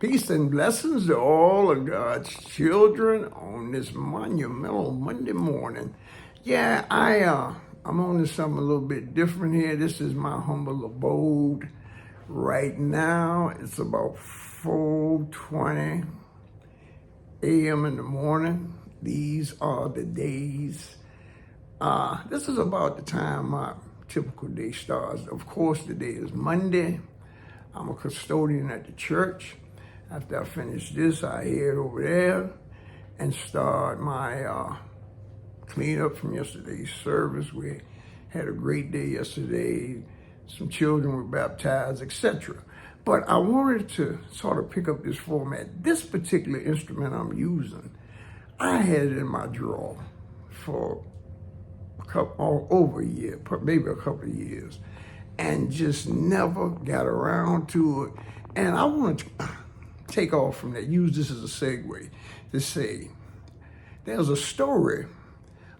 Peace and blessings to all of God's children on this monumental Monday morning. Yeah, I'm on to something a little bit different here. This is my humble abode. Right now, it's about 4:20 a.m. in the morning. These are the days. This is about the time my typical day starts. Of course, today is Monday. I'm a custodian at the church. After I finish this, I head over there and start my cleanup from yesterday's service. We had a great day yesterday. Some children were baptized, etc. But I wanted to sort of pick up this format. This particular instrument I'm using, I had it in my drawer for over a year, maybe a couple of years, and just never got around to it. And I want to take off from that, use this as a segue to say, there's a story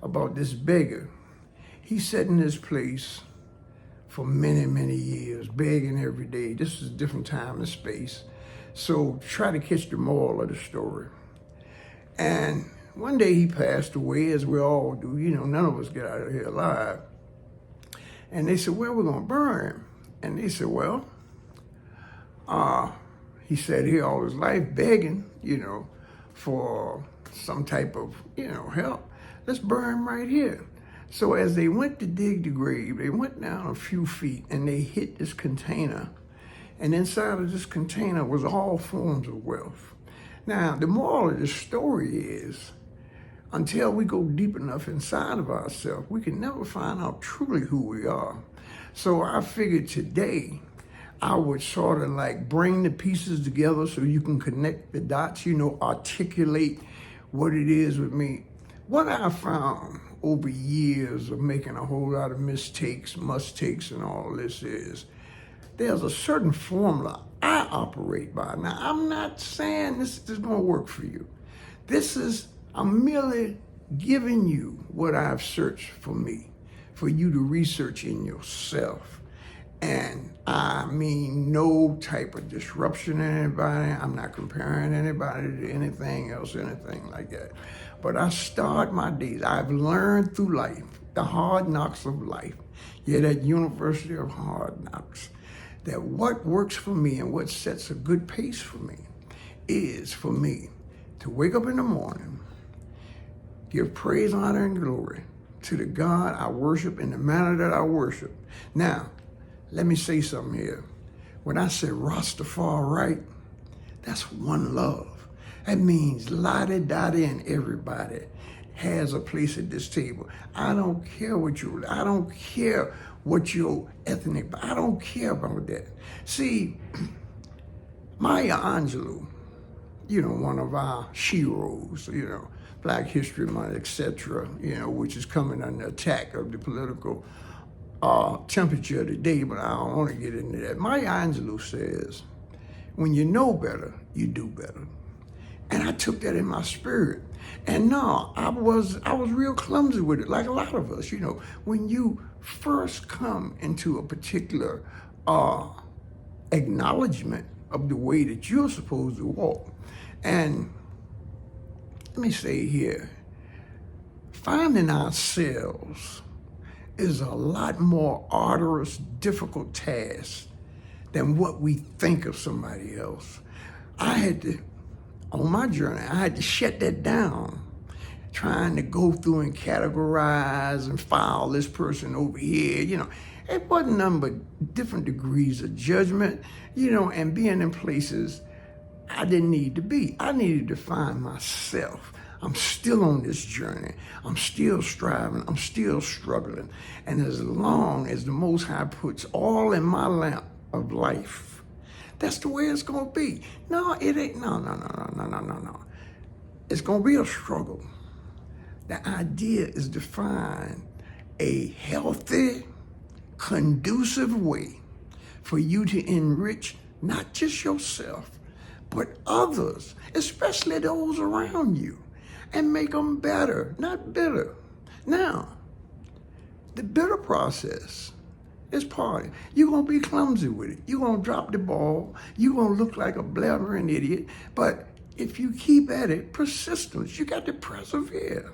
about this beggar. He sat in this place for many, many years, begging every day. This is a different time and space. So try to catch the moral of the story. And one day he passed away, as we all do. You know, none of us get out of here alive. And they said, well, we're going to burn him. And they said, well, he sat here all his life begging, for some type of, help. Let's burn him right here. So as they went to dig the grave, they went down a few feet and they hit this container. And inside of this container was all forms of wealth. Now, the moral of the story is, until we go deep enough inside of ourselves, we can never find out truly who we are. So I figured today, I would sort of like bring the pieces together so you can connect the dots, articulate what it is with me. What I found over years of making a whole lot of mistakes, must-takes, and all this is, there's a certain formula I operate by. Now, I'm not saying this is going to work for you. I'm merely giving you what I've searched for me, for you to research in yourself. And I mean no type of disruption in anybody. I'm not comparing anybody to anything else, anything like that. But I start my days. I've learned through life, the hard knocks of life, that University of Hard Knocks, that what works for me and what sets a good pace for me is for me to wake up in the morning, give praise, honor, and glory to the God I worship in the manner that I worship. Now, let me say something here. When I say Rastafari, that's one love. That means lottie-dottie and everybody has a place at this table. I don't care what your ethnic, but I don't care about that. See, Maya Angelou, one of our heroes, Black History Month, etc., which is coming under attack of the political temperature today, but I don't want to get into that. Maya Angelou says, when you know better, you do better. And I took that in my spirit. And no, I was real clumsy with it, like a lot of us. When you first come into a particular acknowledgement of the way that you're supposed to walk. And let me say here, finding ourselves is a lot more arduous, difficult task than what we think of somebody else. On my journey, I had to shut that down, trying to go through and categorize and file this person over here. It wasn't nothing but different degrees of judgment, and being in places I didn't need to be. I needed to find myself. I'm still on this journey. I'm still striving. I'm still struggling. And as long as the Most High puts all in my lamp of life, that's the way it's going to be. No, it ain't. No. It's going to be a struggle. The idea is to find a healthy, conducive way for you to enrich not just yourself, but others, especially those around you, and make them better, not bitter. Now, the bitter process It's part of it. You're going to be clumsy with it. You're going to drop the ball. You're going to look like a blabbering idiot. But if you keep at it, persistence, you got to persevere.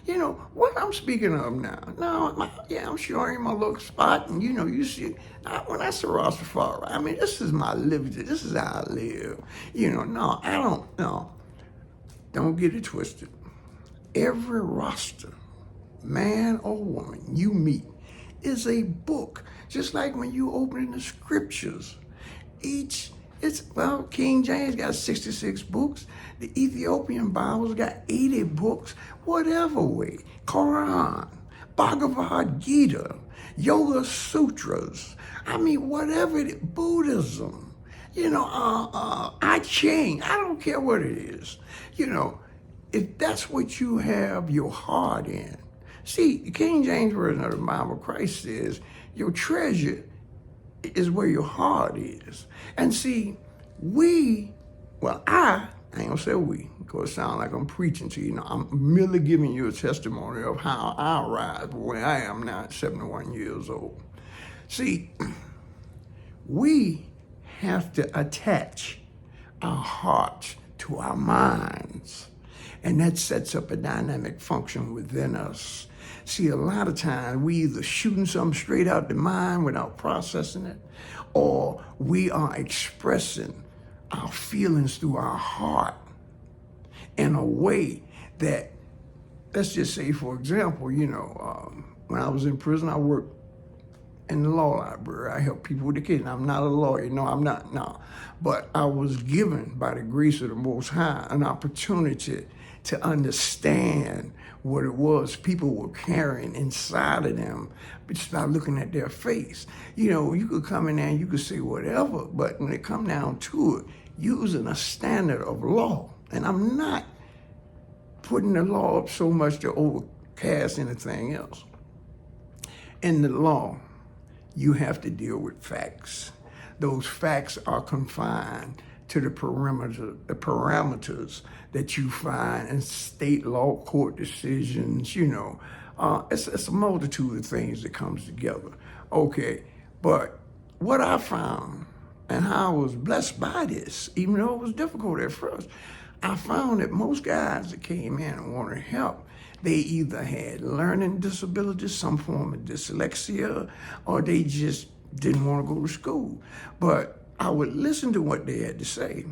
You know, what I'm speaking of now. I'm showing my little spot, and you see, when I say Rastafari, I mean, this is my liberty. This is how I live. No, I don't, no. Don't get it twisted. Every Rasta, man or woman you meet, is a book. Just like when you open the scriptures. King James got 66 books. The Ethiopian Bible's got 80 books. Whatever way. Quran, Bhagavad Gita, Yoga Sutras. I mean, whatever it is. Buddhism. I Ching. I don't care what it is. If that's what you have your heart in. See, the King James Version of the Bible, Christ says, your treasure is where your heart is. And see, I ain't gonna say we, because it sounds like I'm preaching to you. I'm merely giving you a testimony of how I arrived where I am now at 71 years old. See, we have to attach our hearts to our minds. And that sets up a dynamic function within us. See, a lot of times we either shooting something straight out the mind without processing it, or we are expressing our feelings through our heart in a way that, let's just say, for example, when I was in prison, I worked in the law library. I help people with the kids. I'm not a lawyer. No, I'm not. No. But I was given, by the grace of the Most High, an opportunity to understand what it was people were carrying inside of them just by looking at their face. You could come in there and you could say whatever, but when it come down to it, using a standard of law, and I'm not putting the law up so much to overcast anything else. In the law, you have to deal with facts. Those facts are confined to the parameters that you find in state law court decisions. It's a multitude of things that comes together. Okay, but what I found, and how I was blessed by this, even though it was difficult at first, I found that most guys that came in and wanted help, they either had learning disabilities, some form of dyslexia, or they just didn't want to go to school. But I would listen to what they had to say,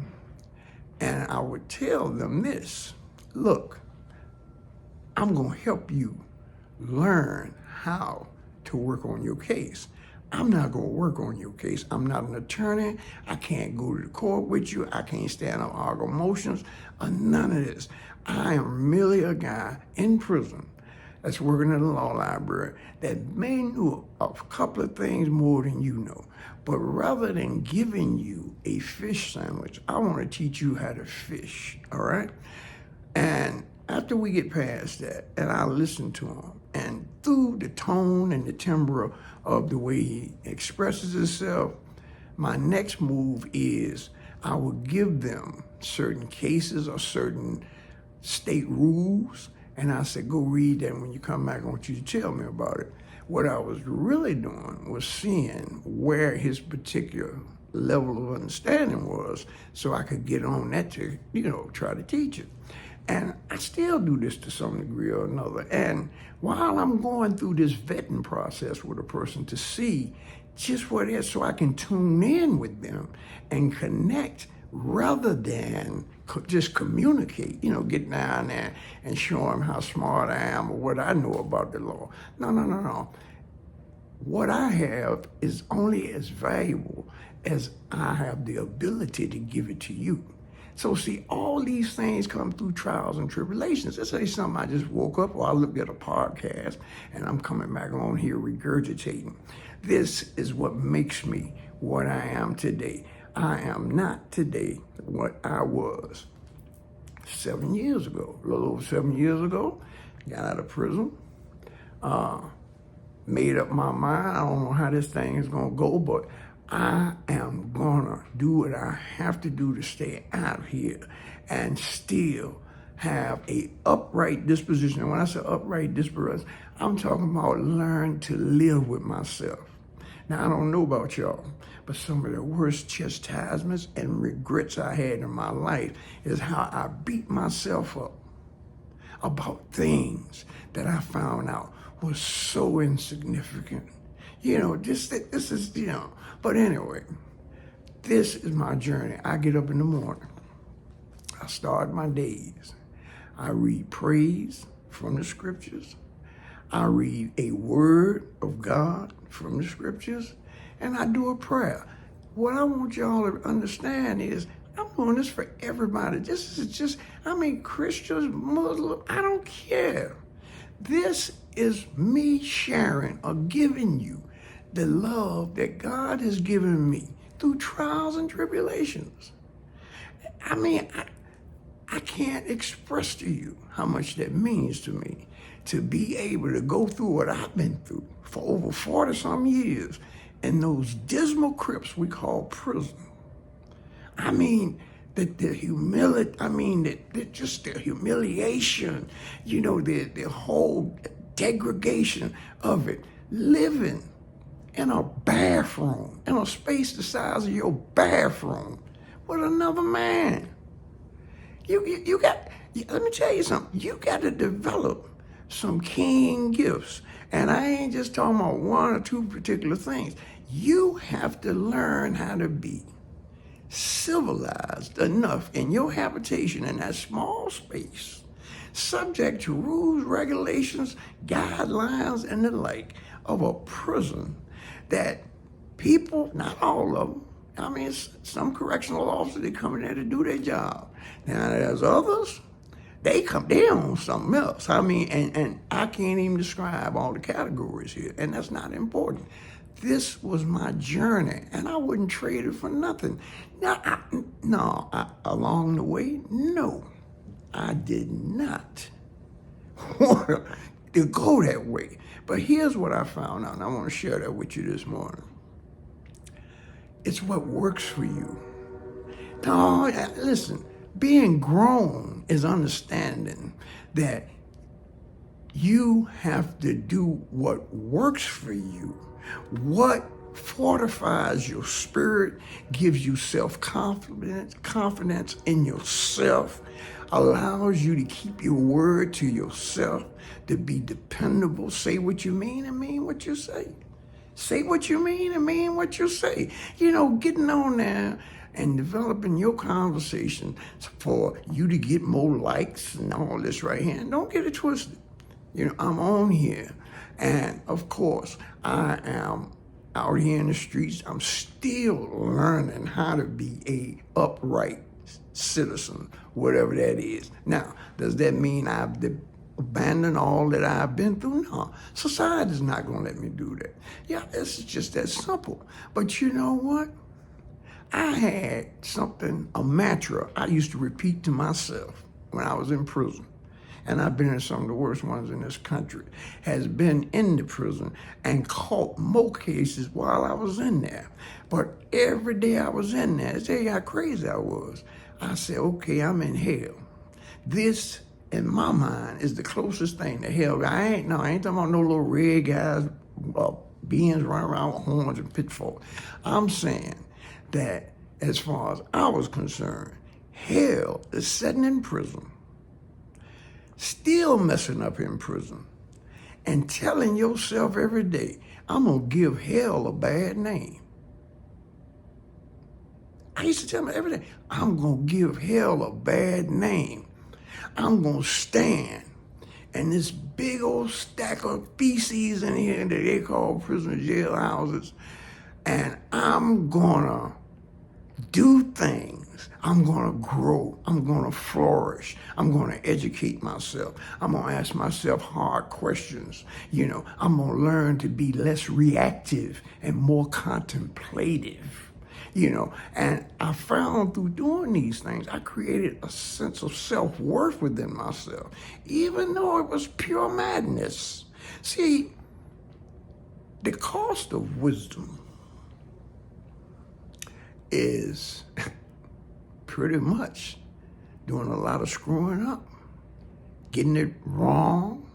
and I would tell them this: look, I'm going to help you learn how to work on your case. I'm not going to work on your case. I'm not an attorney. I can't go to the court with you. I can't stand up argue motions or none of this. I am merely a guy in prison that's working in the law library that may know a couple of things more than you know. But rather than giving you a fish sandwich, I want to teach you how to fish, all right? And after we get past that, and I listen to him, and through the tone and the timbre of the way he expresses himself, my next move is I will give them certain cases or certain state rules, and I said, go read that. When you come back, I want you to tell me about it. What I was really doing was seeing where his particular level of understanding was, so I could get on that to, try to teach it. And I still do this to some degree or another. And while I'm going through this vetting process with a person to see just what it is, so I can tune in with them and connect rather than just communicate, get down there and show them how smart I am or what I know about the law. No. What I have is only as valuable as I have the ability to give it to you. So see, all these things come through trials and tribulations. Let's say something I just woke up or I looked at a podcast and I'm coming back on here regurgitating. This is what makes me what I am today. I am not today what I was 7 years ago, a little over 7 years ago. Got out of prison, made up my mind. I don't know how this thing is going to go, but I am going to do what I have to do to stay out here and still have a upright disposition. And when I say upright disposition, I'm talking about learn to live with myself. Now, I don't know about y'all, but some of the worst chastisements and regrets I had in my life is how I beat myself up about things that I found out was so insignificant. This is, but anyway, this is my journey. I get up in the morning. I start my days. I read praise from the scriptures. I read a word of God from the scriptures, and I do a prayer. What I want y'all to understand is I'm doing this for everybody. This is just, Christians, Muslims, I don't care. This is me sharing or giving you the love that God has given me through trials and tribulations. I can't express to you how much that means to me to be able to go through what I've been through for over 40 some years in those dismal crypts we call prison. The humility, just the humiliation, the whole degradation of it. Living in a bathroom, in a space the size of your bathroom with another man. Let me tell you something. You got to develop some king gifts. And I ain't just talking about one or two particular things. You have to learn how to be civilized enough in your habitation in that small space, subject to rules, regulations, guidelines, and the like of a prison that people, not all of them, some correctional officers, they come in there to do their job. Now, there's others, they on something else. And I can't even describe all the categories here, and that's not important. This was my journey, and I wouldn't trade it for nothing. Along the way, no, I did not want to go that way. But here's what I found out, and I want to share that with you this morning. It's what works for you. No, listen, being grown is understanding that you have to do what works for you, what fortifies your spirit, gives you confidence in yourself, allows you to keep your word to yourself, to be dependable, say what you mean and mean what you say. Say what you mean and mean what you say. Getting on there and developing your conversation for you to get more likes and all this right here. And don't get it twisted. I'm on here. And of course, I am out here in the streets. I'm still learning how to be a upright citizen, whatever that is. Now, does that mean I've abandoned all that I've been through? No. Society's not going to let me do that. Yeah, it's just that simple. But you know what? I had a mantra I used to repeat to myself when I was in prison. And I've been in some of the worst ones in this country, has been in the prison and caught more cases while I was in there. But every day I was in there, tell you how crazy I was. I said, okay, I'm in hell. This, in my mind, is the closest thing to hell. I ain't talking about no little red guys, beings running around with horns and pitchforks. I'm saying that as far as I was concerned, hell is sitting in prison, still messing up in prison, and telling yourself every day, I'm going to give hell a bad name. I used to tell me every day, I'm going to give hell a bad name. I'm going to stand in this big old stack of feces in here that they call prison jail houses, and I'm going to do things. I'm going to grow. I'm going to flourish. I'm going to educate myself. I'm going to ask myself hard questions. I'm going to learn to be less reactive and more contemplative. And I found through doing these things, I created a sense of self-worth within myself, even though it was pure madness. See, the cost of wisdom is pretty much doing a lot of screwing up, getting it wrong,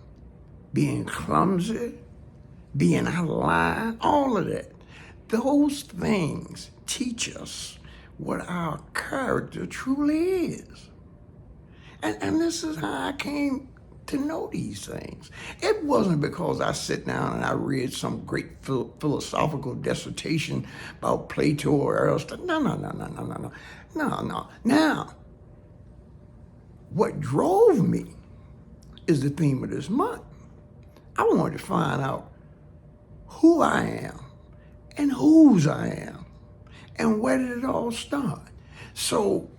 being clumsy, being out of line, all of that. those things teach us what our character truly is. And this is how I came to know these things. It wasn't because I sit down and I read some great philosophical dissertation about Plato or Aristotle. No. Now, what drove me is the theme of this month. I wanted to find out who I am and whose I am and where did it all start. So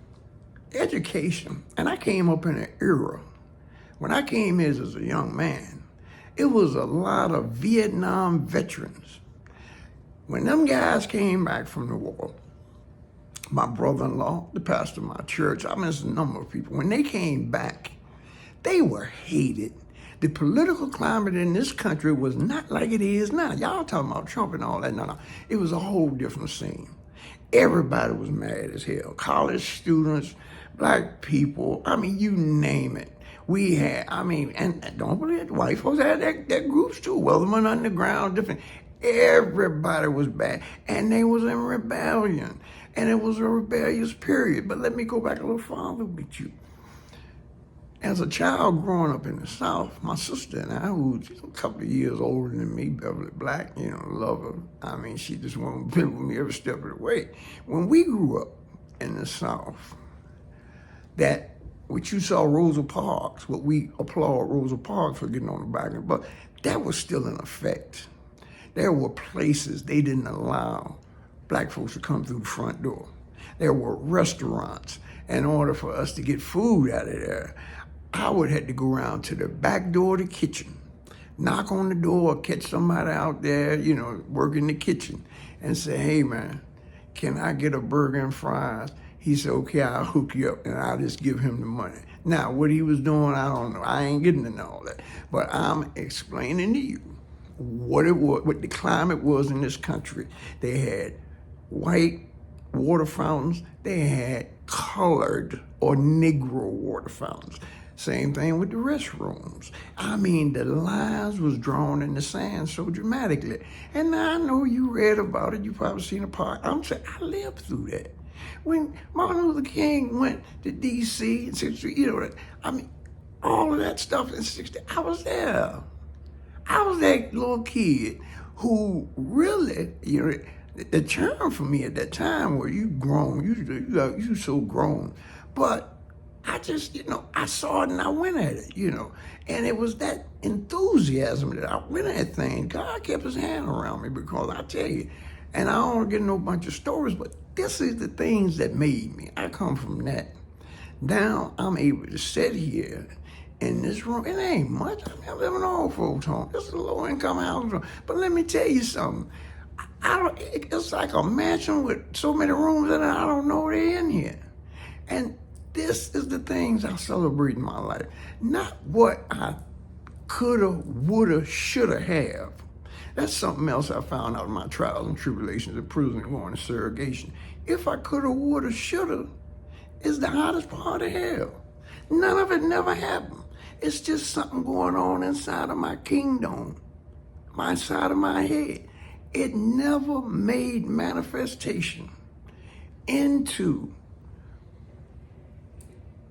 education, and I came up in an era, when I came here as a young man, it was a lot of Vietnam veterans. When them guys came back from the war, my brother-in-law, the pastor of my church, I mean, there's a number of people, when they came back, they were hated. The political climate in this country was not like it is now. Y'all talking about Trump and all that. No. It was a whole different scene. Everybody was mad as hell. College students, black people, I mean, you name it. We had, I mean, and don't believe it, white folks had their groups too. Weatherman Underground, different. Everybody was bad. And they was in rebellion. And it was a rebellious period. But let me go back a little farther with you. As a child growing up in the South, my sister and I, who's a couple of years older than me, Beverly Black, love her. I mean, she just wanted to be with me every step of the way. When we grew up in the South, that what you saw Rosa Parks, what we applaud Rosa Parks for getting on the back of the bus, that was still in effect. There were places they didn't allow black folks to come through the front door. There were restaurants. In order for us to get food out of there, I would have to go around to the back door of the kitchen, knock on the door, catch somebody out there, working the kitchen, and say, hey, man, can I get a burger and fries? He said, okay, I'll hook you up, and I'll just give him the money. Now, what he was doing, I don't know. I ain't getting into all that. But I'm explaining to you what it was, what the climate was in this country. They had white water fountains. They had colored or Negro water fountains. Same thing with the restrooms. I mean, the lines was drawn in the sand so dramatically. And I know you read about it. You probably seen a part. I'm saying I lived through that. When Martin Luther King went to D.C. in 60, I mean, all of that stuff in 60, I was there. I was that little kid who really, the term for me at that time was you grown, you so grown. But I just, I saw it and I went at it, And it was that enthusiasm that I went at things. God kept his hand around me because I tell you, and I don't get no bunch of stories, but this is the things that made me. I come from that. Now I'm able to sit here in this room. It ain't much. I mean, I live in an old folks' home. This is a low-income house. But let me tell you something. It's like a mansion with so many rooms in it, I don't know they're in here. And this is the things I celebrate in my life. Not what I coulda, woulda, shoulda have. That's something else I found out in my trials and tribulations in prison and going to surrogation. If I coulda, woulda, shoulda is the hottest part of hell. None of it never happened. It's just something going on inside of my kingdom, my side of my head. It never made manifestation into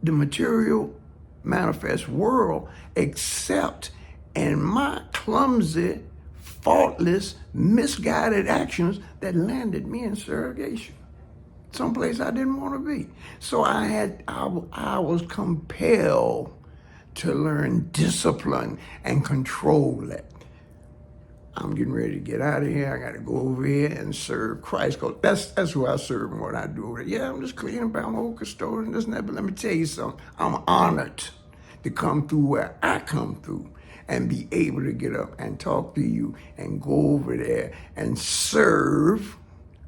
the material manifest world except in my clumsy, faultless, misguided actions that landed me in surrogation, someplace I didn't want to be. So I was compelled to learn discipline and control that. I'm getting ready to get out of here. I got to go over here and serve Christ. Cause that's who I serve and what I do over there. Yeah, I'm just cleaning up. I'm a whole custodian, this and that. But let me tell you something. I'm honored to come through where I come through and be able to get up and talk to you and go over there and serve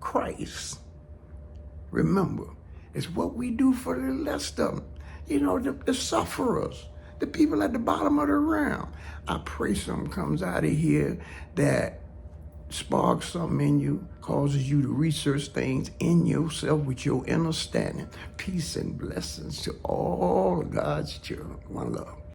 Christ. Remember, it's what we do for the less of them. The sufferers, the people at the bottom of the round. I pray something comes out of here that sparks something in you, causes you to research things in yourself with your understanding. Peace and blessings to all of God's children. One love.